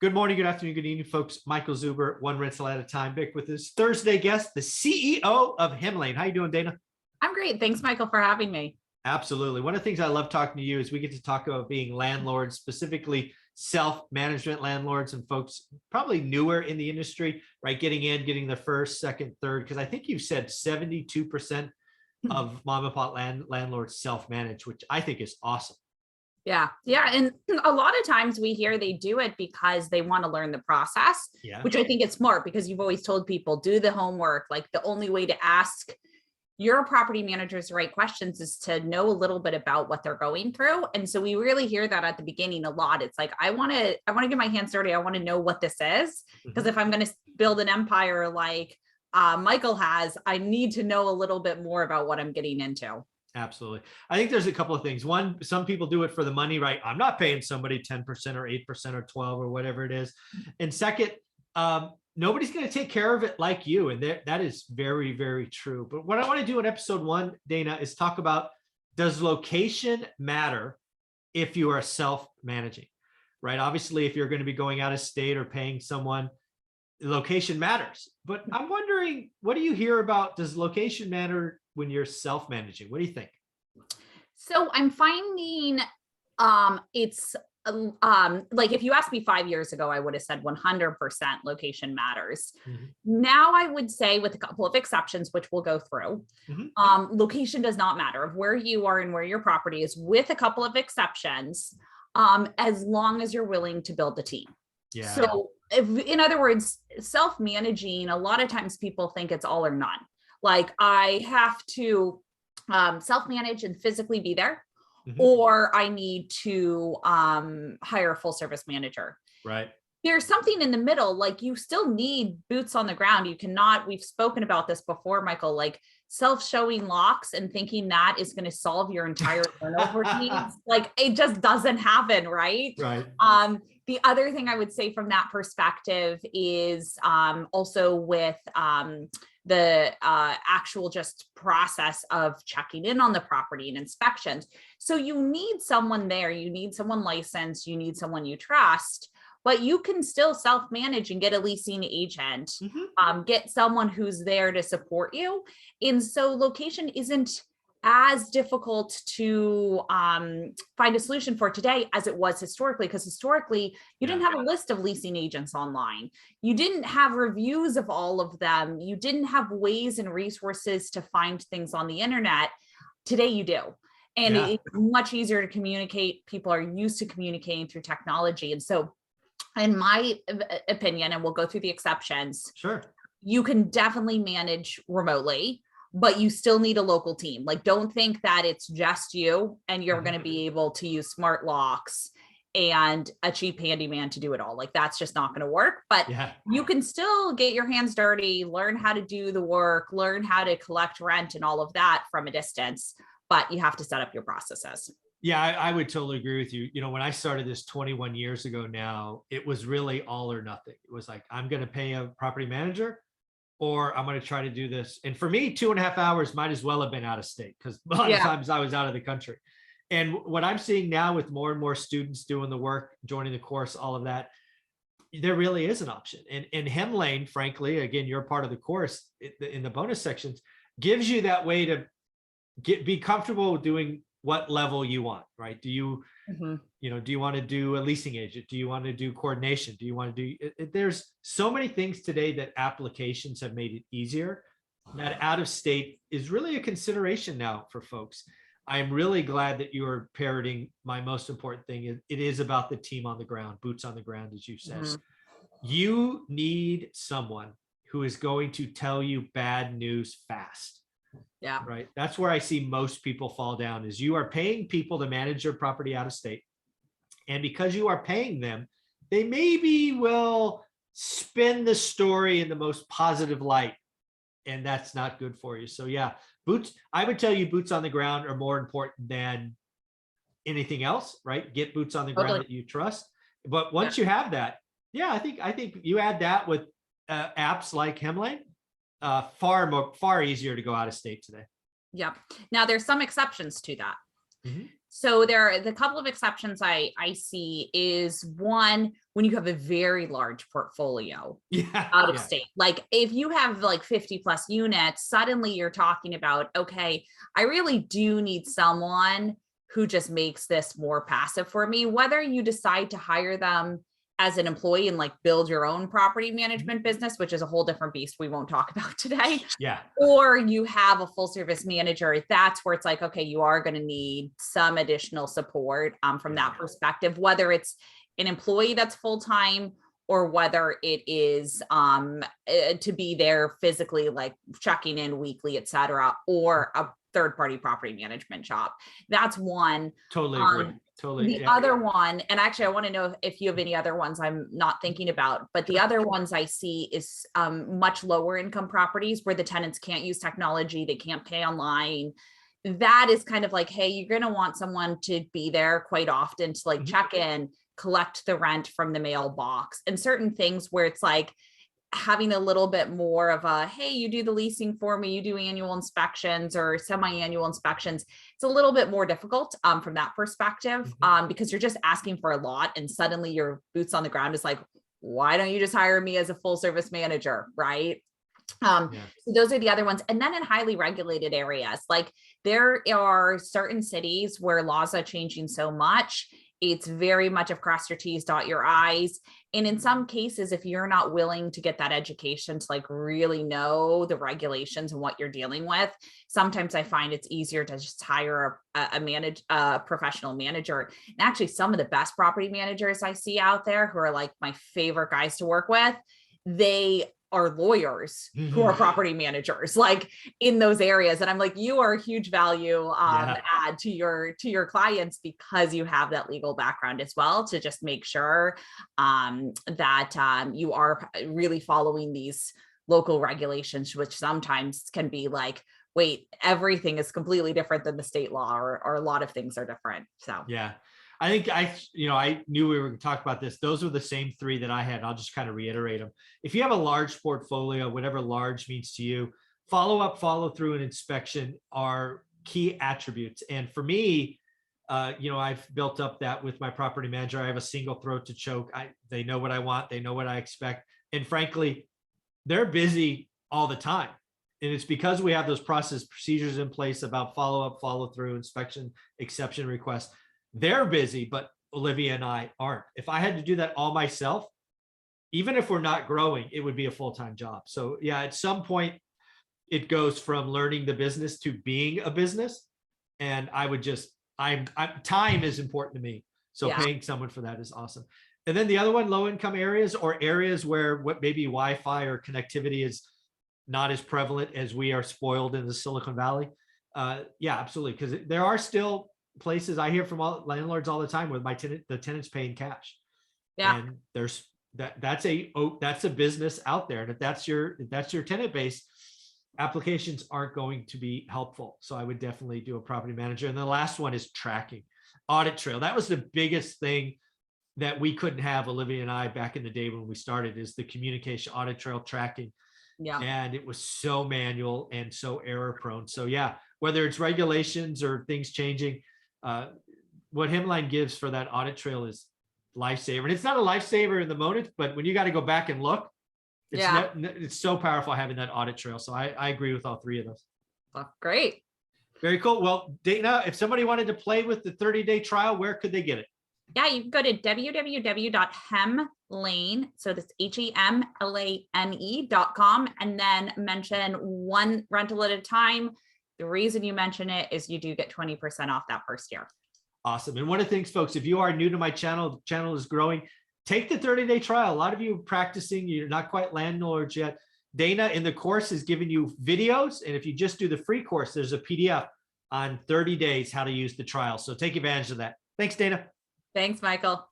Good morning, good afternoon, good evening, folks. Michael Zuber, one rental at a time, Vic, with his Thursday guest, the CEO of Hemlane. How you doing, Dana? I'm great. Thanks, Michael, for having me. Absolutely. One of the things I love talking to you is we get to talk about being landlords, specifically self-management landlords and folks probably newer in the industry, right? Getting their first, second, third, because I think you've said 72% of mom and pop landlords self-manage, which I think is awesome. Yeah. And a lot of times we hear they do it because they want to learn the process, which I think is smart because you've always told people do the homework. Like the only way to ask your property managers the right questions is to know a little bit about what they're going through. And so we really hear that at the beginning a lot. It's like, I want to get my hands dirty. I want to know what this is. Because if I'm going to build an empire like Michael has, I need to know a little bit more about what I'm getting into. Absolutely. I think there's a couple of things. One, some people do it for the money, right? I'm not paying somebody 10% or 8% or 12 or whatever it is. And second, nobody's going to take care of it like you. And that is very, very true. But what I want to do in episode 1, Dana, is talk about, does location matter if you are self-managing, right? Obviously, if you're going to be going out of state or paying someone, location matters. But I'm wondering, what do you hear about, does location matter when you're self-managing? What do you think? So I'm finding it's like if you asked me 5 years ago, I would have said 100% location matters. Now I would say, with a couple of exceptions, which we'll go through, location does not matter of where you are and where your property is, with a couple of exceptions, as long as you're willing to build a team. Yeah. So in other words, self-managing, a lot of times people think it's all or none. Like I have to self-manage and physically be there, or I need to hire a full service manager. Right. There's something in the middle, like you still need boots on the ground. You cannot, we've spoken about this before, Michael, like self-showing locks and thinking that is going to solve your entire turnover needs. Like it just doesn't happen, right? Right. The other thing I would say from that perspective is also with the actual just process of checking in on the property and inspections. So you need someone there, you need someone licensed, you need someone you trust, but you can still self-manage and get a leasing agent, get someone who's there to support you. And so location isn't as difficult to find a solution for today as it was historically, because historically you didn't have a list of leasing agents online. You didn't have reviews of all of them. You didn't have ways and resources to find things on the internet. Today you do. And it's much easier to communicate. People are used to communicating through technology. And so in my opinion, and we'll go through the exceptions, you can definitely manage remotely, but you still need a local team. Like, don't think that it's just you and you're going to be able to use smart locks and a cheap handyman to do it all. Like, that's just not going to work, but you can still get your hands dirty, learn how to do the work, learn how to collect rent and all of that from a distance, but you have to set up your processes. Yeah, I would totally agree with you. You know, when I started this 21 years ago now, it was really all or nothing. It was like, I'm going to pay a property manager, or I'm going to try to do this. And for me, 2.5 hours might as well have been out of state, because a lot of times I was out of the country. And what I'm seeing now with more and more students doing the work, joining the course, all of that, there really is an option. And Hemlane, frankly, again, you're part of the course in the bonus sections, gives you that way to be comfortable doing what level you want, right? Do you, do you want to do a leasing agent? Do you want to do coordination? Do you want to do, there's so many things today that applications have made it easier, that out of state is really a consideration now for folks. I'm really glad that you are parroting my most important thing. It is about the team on the ground, boots on the ground, as you said. You need someone who is going to tell you bad news fast. Yeah. Right. That's where I see most people fall down, is you are paying people to manage your property out of state. And because you are paying them, they maybe will spin the story in the most positive light. And that's not good for you. So yeah, I would tell you boots on the ground are more important than anything else, right? Get boots on the ground that you trust. But once you have that, I think you add that with apps like Hemlane, far easier to go out of state today. Yep. Now there's some exceptions to that. So the couple of exceptions I see is one, when you have a very large portfolio Yeah. out of Yeah. state. Like if you have like 50 plus units, suddenly you're talking about, okay, I really do need someone who just makes this more passive for me, whether you decide to hire them as an employee and like build your own property management business, which is a whole different beast we won't talk about today. Yeah. Or you have a full service manager. That's where it's like, okay, you are going to need some additional support from that perspective, whether it's an employee that's full-time or whether it is to be there physically, like checking in weekly, et cetera, or a third-party property management shop. That's one. Totally agree. Totally. The other one, and actually I want to know if you have any other ones I'm not thinking about, but the other ones I see is much lower income properties where the tenants can't use technology, they can't pay online. That is kind of like, hey, you're going to want someone to be there quite often to like check in, collect the rent from the mailbox, and certain things where it's like having a little bit more of a, hey, you do the leasing for me, you do annual inspections or semi-annual inspections. It's a little bit more difficult from that perspective because you're just asking for a lot and suddenly your boots on the ground is like, why don't you just hire me as a full service manager, right? So those are the other ones. And then in highly regulated areas, like there are certain cities where laws are changing so much. It's very much of cross your T's, dot your I's. And in some cases, if you're not willing to get that education to like really know the regulations and what you're dealing with, sometimes I find it's easier to just hire a professional manager. And actually some of the best property managers I see out there who are like my favorite guys to work with, they are lawyers who are property managers, like in those areas. And I'm like, you are a huge value add to your clients because you have that legal background as well to just make sure that you are really following these local regulations, which sometimes can be like, wait, everything is completely different than the state law, or a lot of things are different. So yeah. I think I knew we were going to talk about this. Those were the same three that I had. I'll just kind of reiterate them. If you have a large portfolio, whatever large means to you, follow up, follow through, and inspection are key attributes. And for me, I've built up that with my property manager. I have a single throat to choke. They know what I want. They know what I expect. And frankly, they're busy all the time. And it's because we have those process procedures in place about follow up, follow through, inspection, exception requests. They're busy, but Olivia and I aren't. If I had to do that all myself, even if we're not growing, it would be a full-time job. So yeah, at some point it goes from learning the business to being a business. And I would time is important to me. So paying someone for that is awesome. And then the other one, low income areas or areas where what maybe Wi-Fi or connectivity is not as prevalent as we are spoiled in the Silicon Valley. Yeah, absolutely. Because there are still places I hear from landlords all the time where the tenants paying cash. Yeah. And there's that's a business out there. And if that's your tenant base, applications aren't going to be helpful. So I would definitely do a property manager. And the last one is tracking, audit trail. That was the biggest thing that we couldn't have, Olivia and I, back in the day when we started, is the communication, audit trail tracking. Yeah. And it was so manual and so error prone. So yeah, whether it's regulations or things changing, what Hemline gives for that audit trail is lifesaver. And it's not a lifesaver in the moment, but when you got to go back and look, it's so powerful having that audit trail. So I agree with all three of those. Well, great. Very cool. Well, Dana, if somebody wanted to play with the 30-day trial, where could they get it? Yeah, you can go to www.hemlane, so that's HEMLANE.com, and then mention one rental at a time. The reason you mention it is you do get 20% off that first year. Awesome. And one of the things, folks, if you are new to my channel, the channel is growing, take the 30-day trial. A lot of you are practicing, you're not quite landlords yet. Dana in the course is giving you videos. And if you just do the free course, there's a PDF on 30 days, how to use the trial. So take advantage of that. Thanks, Dana. Thanks, Michael.